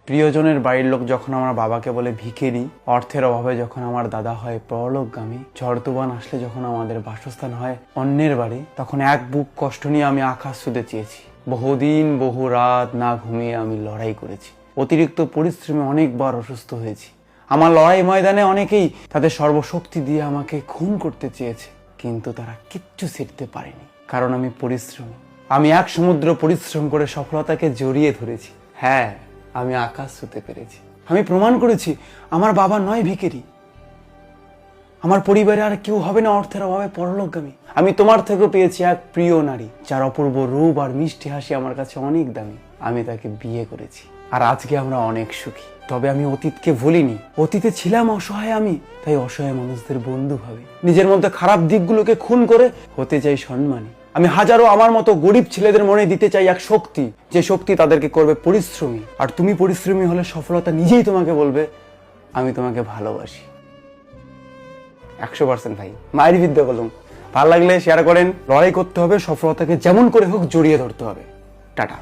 প্রিয়জনের বাড়ির লোক যখন আমার বাবাকে বলে ভিখারি, অর্থের অভাবে যখন আমার দাদা হয় পরলোকগামী, ঝড় তুফান আসলে যখন আমাদের বাসস্থান হয় অন্যের বাড়ি, তখন এক বুক কষ্ট নিয়ে আমি আকাশ ছুঁতে চেয়েছি। বহুদিন বহু রাত না ঘুমিয়ে আমি লড়াই করেছি। অতিরিক্ত পরিশ্রমে অনেকবার অসুস্থ হয়েছি। আমার লড়াই ময়দানে অনেকেই তাদের সর্বশক্তি দিয়ে আমাকে খুন করতে চেয়েছে, কিন্তু তারা কিচ্ছু ছিঁড়তে পারেনি, কারণ আমি পরিশ্রমী। আমি এক সমুদ্র পরিশ্রম করে সফলতাকে জড়িয়ে ধরেছি। হ্যাঁ, আমি আকাশ ছুঁতে পেরেছি। আমি প্রমাণ করেছি আমার বাবা নয় ভিখারি। আমার পরিবারে আর কেউ হবে না অর্থের অভাবে পরলোকগামী। আমি তোমার থেকেও পেয়েছি এক প্রিয় নারী, যার অপূর্ব রূপ আর মিষ্টি হাসি আমার কাছে অনেক দামি। আমি তাকে বিয়ে করেছি, আর আজকে আমরা অনেক সুখী। তবে আমি অতীতকে ভুলিনি। অতীতে ছিলাম অসহায় আমি, তাই অসহায় মানুষদের বন্ধু ভাবি। নিজের মধ্যে খারাপ দিকগুলোকে খুন করে হতে চাই সম্মানী। আমি হাজারো আমার মতো গরিব ছেলেদের মনে দিতে চাই এক শক্তি, যে শক্তি তাদেরকে করবে পরিশ্রমী। আর তুমি পরিশ্রমী হলে সফলতা নিজেই তোমাকে বলবে আমি তোমাকে ভালোবাসি। 100% ভাই, মায়ের বিদ্যা বলুন। ভালো লাগলে শেয়ার করেন। লড়াই করতে হবে, সফলতাকে যেমন করে হোক জড়িয়ে ধরতে হবে। টাটা।